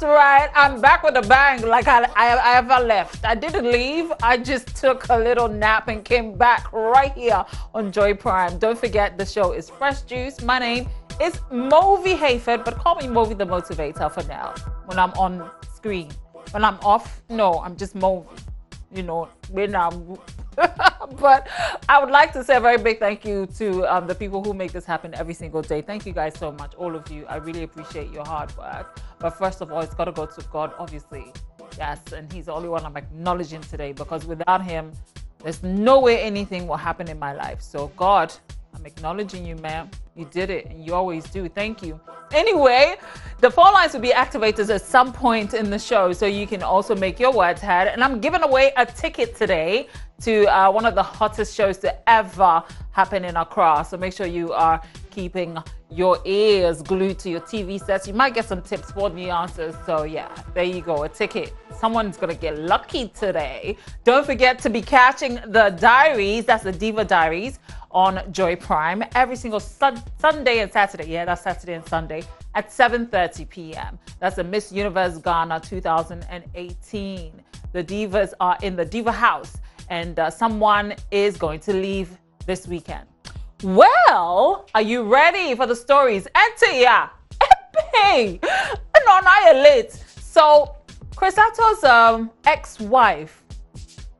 That's right. I'm back with a bang like I ever left. I didn't leave. I just took a little nap and came back right here on Joy Prime. Don't forget the show is Fresh Juice. My name is Movi Hayford, but call me Movi the Motivator for now when I'm on screen. When I'm off, no, I'm just Movi. You know, when I'm... But I would like to say a very big thank you to the people who make this happen every single day. Thank you guys so much, all of you. I really appreciate your hard work. But first of all, it's got to go to God, obviously. Yes, and he's the only one I'm acknowledging today, because without him, there's no way anything will happen in my life. So God, I'm acknowledging you, ma'am. You did it, and you always do. Thank you. Anyway, the phone lines will be activated at some point in the show, so you can also make your words heard. And I'm giving away a ticket today to one of the hottest shows to ever happen in Accra. So make sure you are keeping your ears glued to your TV sets. You might get some tips for the answers. So yeah, there you go, a ticket. Someone's gonna get lucky today. Don't forget to be catching the diaries. That's the Diva Diaries on Joy Prime every single Sunday and Saturday. Yeah, that's Saturday and Sunday at 7:30 p.m. That's the Miss Universe Ghana 2018. The divas are in the Diva House, and someone is going to leave this weekend. Well, are you ready for the stories? Enter ya. Hey, no, not late. So, Chris Atto's ex-wife,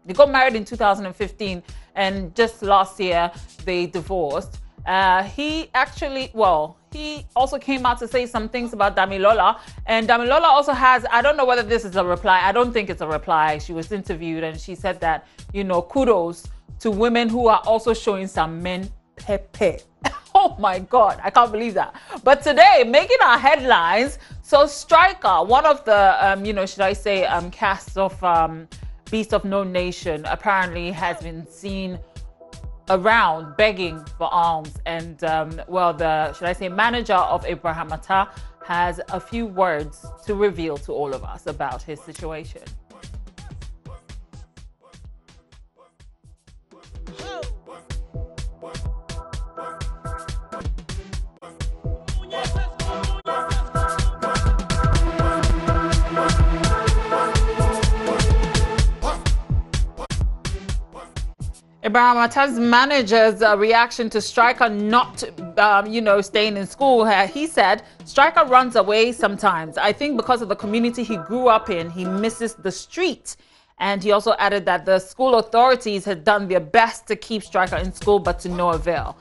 they got married in 2015, and just last year they divorced. He also came out to say some things about Damilola, and Damilola also has, I don't know whether this is a reply, I don't think it's a reply. She was interviewed and she said that, you know, kudos to women who are also showing some men pepe. Oh my God, I can't believe that. But today, making our headlines, so Striker, one of the, should I say, casts of Beast of No Nation, apparently has been seen around begging for alms, and the manager of Abraham Matta has a few words to reveal to all of us about his situation. Abraham Matta's manager's reaction to Striker not, staying in school. He said, Striker runs away sometimes. I think because of the community he grew up in, he misses the street. And he also added that the school authorities had done their best to keep Striker in school, but to no avail.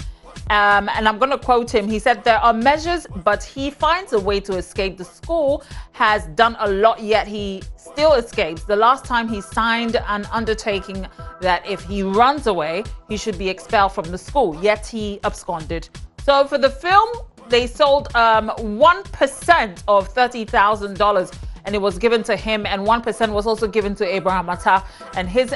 And I'm going to quote him. He said, there are measures, but he finds a way to escape. The school has done a lot, yet he still escapes. The last time he signed an undertaking that if he runs away, he should be expelled from the school, yet he absconded. So for the film, they sold 1% of $30,000, and it was given to him, and 1% was also given to Abraham Matta, and his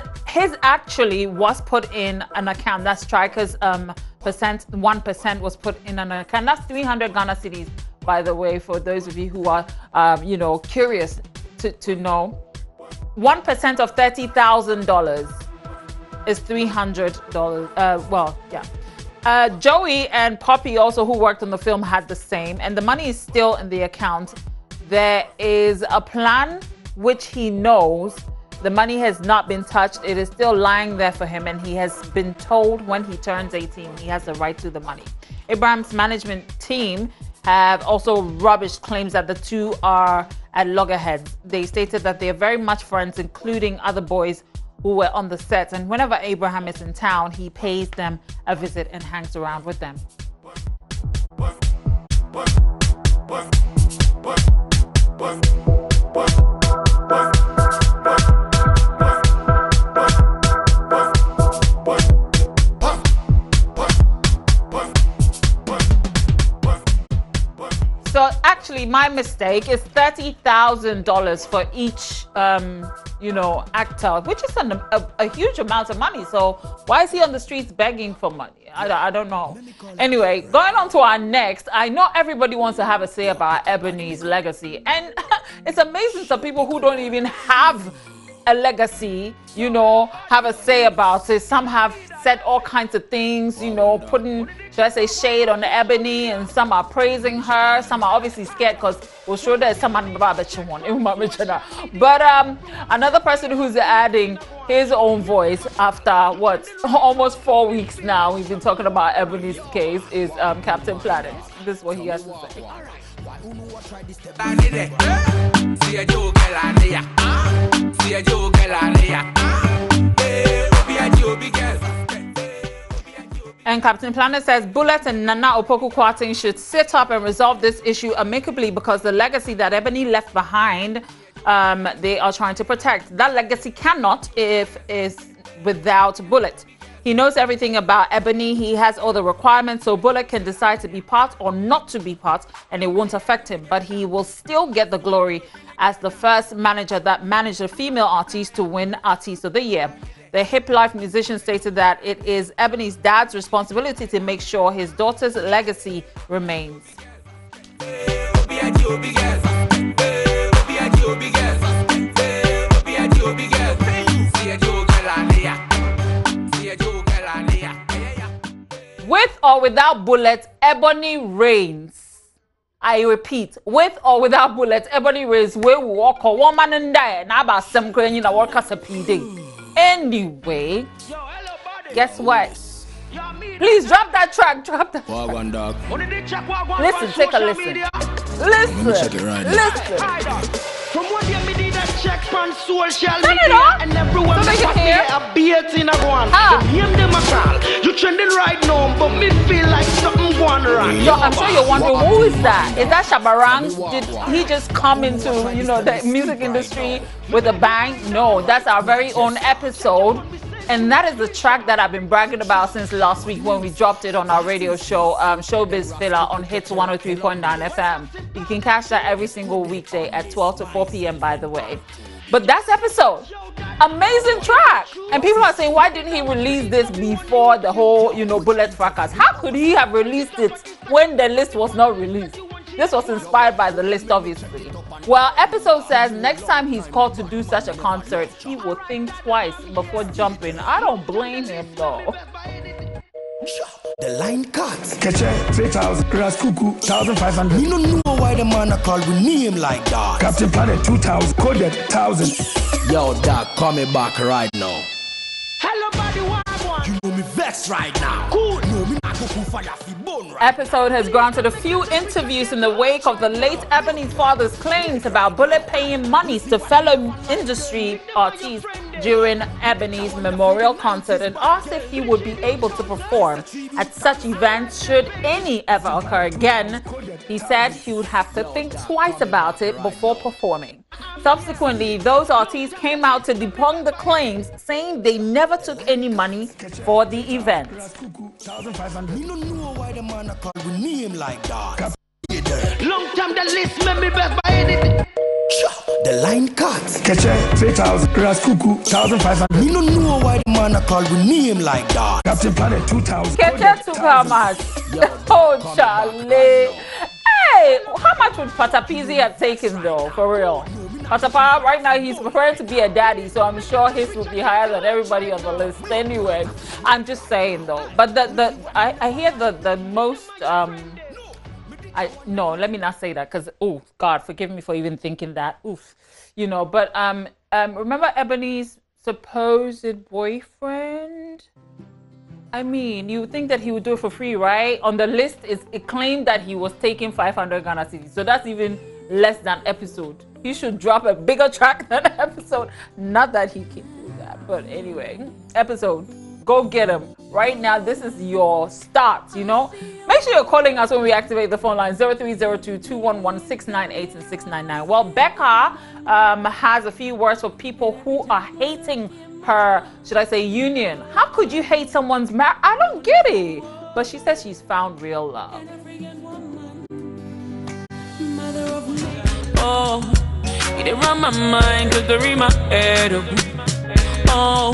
actually was put in an account. That's Striker's 1% was put in an account. That's 300 Ghana cedis, by the way, for those of you who are curious to know. 1% of $30,000 is $300. Joey and Poppy also, who worked on the film, had the same, and the money is still in the account. There is a plan which he knows the money has not been touched. It is still lying there for him, and he has been told when he turns 18 he has the right to the money. Abraham's management team have also rubbished claims that the two are at loggerheads. They stated that they are very much friends, including other boys who were on the set, and whenever Abraham is in town, he pays them a visit and hangs around with them. So actually, my mistake is $30,000 for each, actor, which is a huge amount of money. So why is he on the streets begging for money? I don't know. Anyway, going on to our next, I know everybody wants to have a say about Ebony's legacy. And it's amazing some people who don't even have a legacy, have a say about it. Some have said all kinds of things, you know, putting, should I say, shade on Ebony, and some are praising her, some are obviously scared because we'll show there's someone that you want. But another person who's adding his own voice after what, almost 4 weeks now, we've been talking about Ebony's case, is Captain Planet. This is what he has to say. And Captain Planet says Bullet and Nana Opoku-Kwarteng should sit up and resolve this issue amicably because the legacy that Ebony left behind, they are trying to protect. That legacy cannot if is without Bullet. He knows everything about Ebony. He has all the requirements, so Bullet can decide to be part or not to be part, and it won't affect him. But he will still get the glory as the first manager that managed a female artist to win Artist of the Year. The Hip Life musician stated that it is Ebony's dad's responsibility to make sure his daughter's legacy remains. With or without Bullet, Ebony reigns. I repeat, with or without Bullet, Ebony reigns. We walk a woman and die. Now about some crane in a work as a PD. Anyway, guess what? Please drop that track. Drop that track. Listen, take a listen. Listen. From what you me did a check on social media and everyone so got me a beat in a one. Him them a call. You trending right now, but me feel like something going wrong. So I'm sure you're wondering, who is that? Is that Shabarang? Did he just come into, you know, the music industry with a bang? No, that's our very own episode. And that is the track that I've been bragging about since last week when we dropped it on our radio show, Showbiz Filler on Hits 103.9 FM. You can catch that every single weekday at 12 to 4 p.m., by the way. But that's episode. Amazing track. And people are saying, why didn't he release this before the whole, you know, Bullet fracas? How could he have released it when the list was not released? This was inspired by the list, obviously. Well, episode says next time he's called to do such a concert, he will think twice before jumping. I don't blame him, though. The line cuts. Catch 3,000. Grass Cuckoo, 1,500. You don't know why the man I call with name like that. Captain Planet, 2,000. Coded, 1,000. Yo, Doc, call me back right now. Hello, buddy, what? You know me vex right now. Cool. No, me not go fire fi bone right. Episode has granted a few interviews in the wake of the late Ebony's father's claims about Bullet paying monies to fellow industry artists during Ebony's memorial concert, and asked if he would be able to perform at such events should any ever occur again. He said he would have to think twice about it before performing. Subsequently, those artists came out to debunk the claims, saying they never took any money for the event. You don't know why the man I call with name like that. Long time the list made me best by anything. The line cuts. Catch 3,000. Grass Cuckoo, 1,500. You don't know why the man I call with name like that. Captain Planet, 2,000. Catch took how much? Oh, Charlie. Hey, how much would Patapizzi have taken though, for real? Patapa, right now he's preparing to be a daddy, so I'm sure his will be higher than everybody on the list anyway. I'm just saying though. But I hear the most no, let me not say that, because oh God, forgive me for even thinking that. Oof. You know, but remember Ebony's supposed boyfriend? I mean, you would think that he would do it for free, right? On the list, it claimed that he was taking 500 Ghana cedis. So that's even less than episode. He should drop a bigger track than episode. Not that he can do that. But anyway, episode, go get him. Right now, this is your start, you know? Make sure you're calling us when we activate the phone line 0302-211-698 and 699. Well, Becca has a few words for people who are hating her, should I say, union. How could you hate someone's marriage? I don't get it. But she says she's found real love. Oh, it didn't run my mind, cause they read my head up. Oh,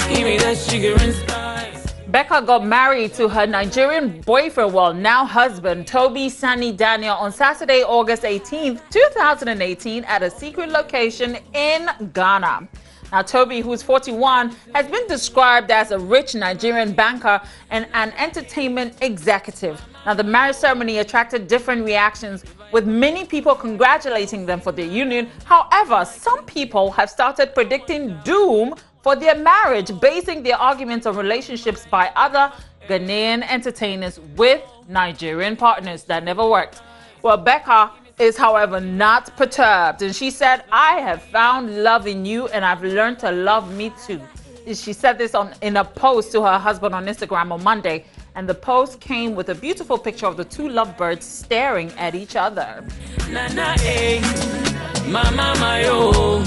give me that sugar and spice. Becca got married to her Nigerian boyfriend, well, now husband, Toby Sani Daniel, on Saturday, August 18th, 2018, at a secret location in Ghana. Now, Toby, who's 41, has been described as a rich Nigerian banker and an entertainment executive. Now, the marriage ceremony attracted different reactions, with many people congratulating them for their union. However, some people have started predicting doom for their marriage, basing their arguments on relationships by other Ghanaian entertainers with Nigerian partners that never worked. Well, Becca is, however, not perturbed, and she said, "I have found love in you, and I've learned to love me too." She said this in a post to her husband on Instagram on Monday, and the post came with a beautiful picture of the two lovebirds staring at each other. Nana, eh, mama, my oh.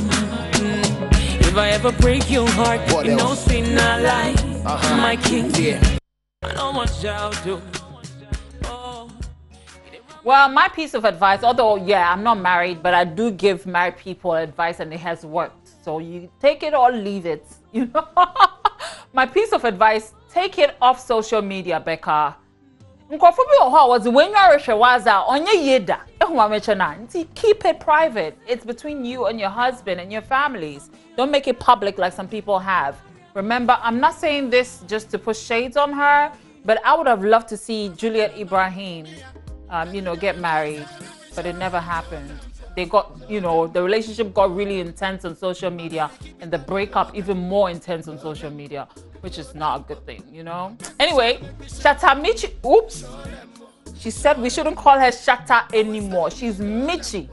If I ever break your heart, What you know, else? sin not lie. My king, I don't want y'all to. Oh. Well, my piece of advice, although, yeah, I'm not married, but I do give married people advice, and it has worked. So you take it or leave it. You know, my piece of advice: take it off social media, Becca. Keep it private. It's between you and your husband and your families. Don't make it public like some people have. Remember, I'm not saying this just to push shades on her, but I would have loved to see Juliet Ibrahim, get married, but it never happened. They got, the relationship got really intense on social media, and the breakup even more intense on social media, which is not a good thing, Anyway, Shatta Michi, oops. She said we shouldn't call her Shatta anymore. She's Michi.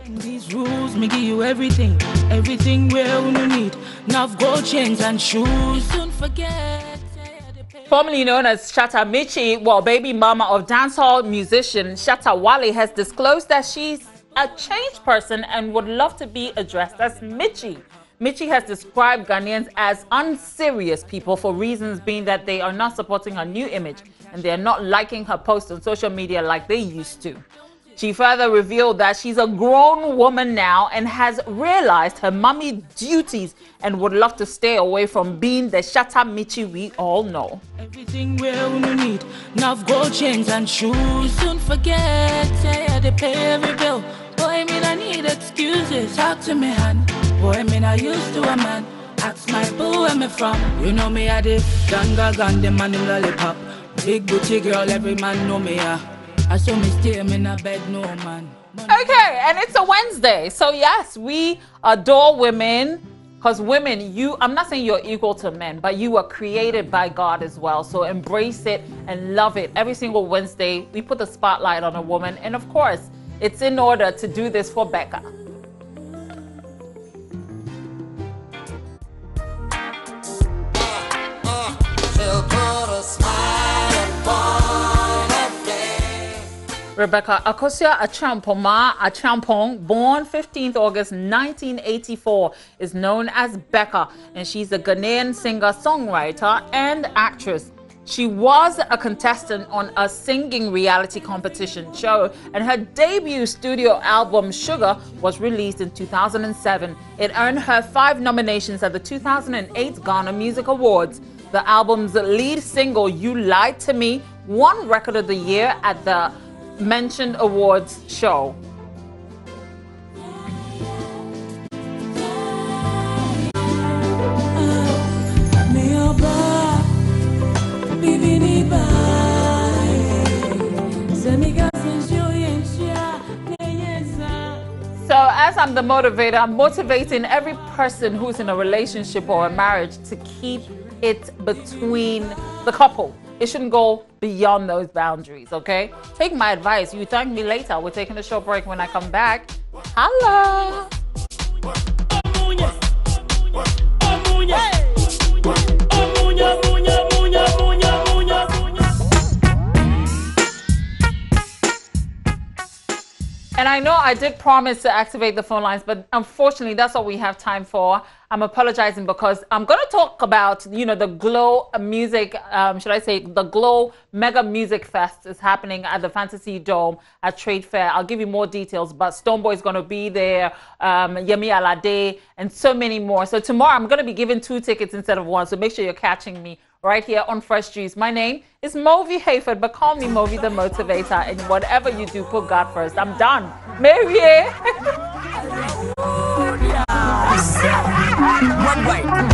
These rules me give you everything where you need. Now gold chains and shoes. Don't forget. Formerly known as Shatta Michi, baby mama of dancehall musician Shatta Wale has disclosed that she's a changed person and would love to be addressed as Michi. Michi has described Ghanaians as unserious people for reasons being that they are not supporting her new image and they are not liking her posts on social media like they used to. She further revealed that she's a grown woman now and has realized her mommy duties and would love to stay away from being the Shatta Michi we all know. Everything where you need. Now gold chains and shoes. Don't forget, they pay every bill. Boy, I need excuses. Talk to me, han. Boy, I used to a man. Ask my boo where me from. You know me, I did. Ganga, the man in lollipop. Big booty girl, every man know me, yeah. I saw me stay in a bed, no man. Okay, and it's a Wednesday. So yes, we adore women. Because women, I'm not saying you're equal to men, but you are created by God as well. So embrace it and love it. Every single Wednesday, we put the spotlight on a woman. And of course, it's in order to do this for Becca. Rebecca Akosia Achampong, born 15th August 1984, is known as Becca, and she's a Ghanaian singer, songwriter, and actress. She was a contestant on a singing reality competition show, and her debut studio album, Sugar, was released in 2007. It earned her 5 nominations at the 2008 Ghana Music Awards. The album's lead single, You Lied to Me, won Record of the Year at the mentioned awards show. So as I'm the motivator, I'm motivating every person who's in a relationship or a marriage to keep it between the couple. It shouldn't go beyond those boundaries, okay? Take my advice. You thank me later. We're taking a short break. When I come back, holla! And I know I did promise to activate the phone lines, but unfortunately, that's all we have time for. I'm apologizing because I'm going to talk about, the Glow Music, the Glow Mega Music Fest is happening at the Fantasy Dome at Trade Fair. I'll give you more details, but Stonebwoy is going to be there, Yemi Alade, and so many more. So tomorrow, I'm going to be giving 2 tickets instead of 1, so make sure you're catching me right here on Fresh Juice. My name is Movi Hayford, but call me Movi the Motivator. And whatever you do, put God first. I'm done. Mary. One way,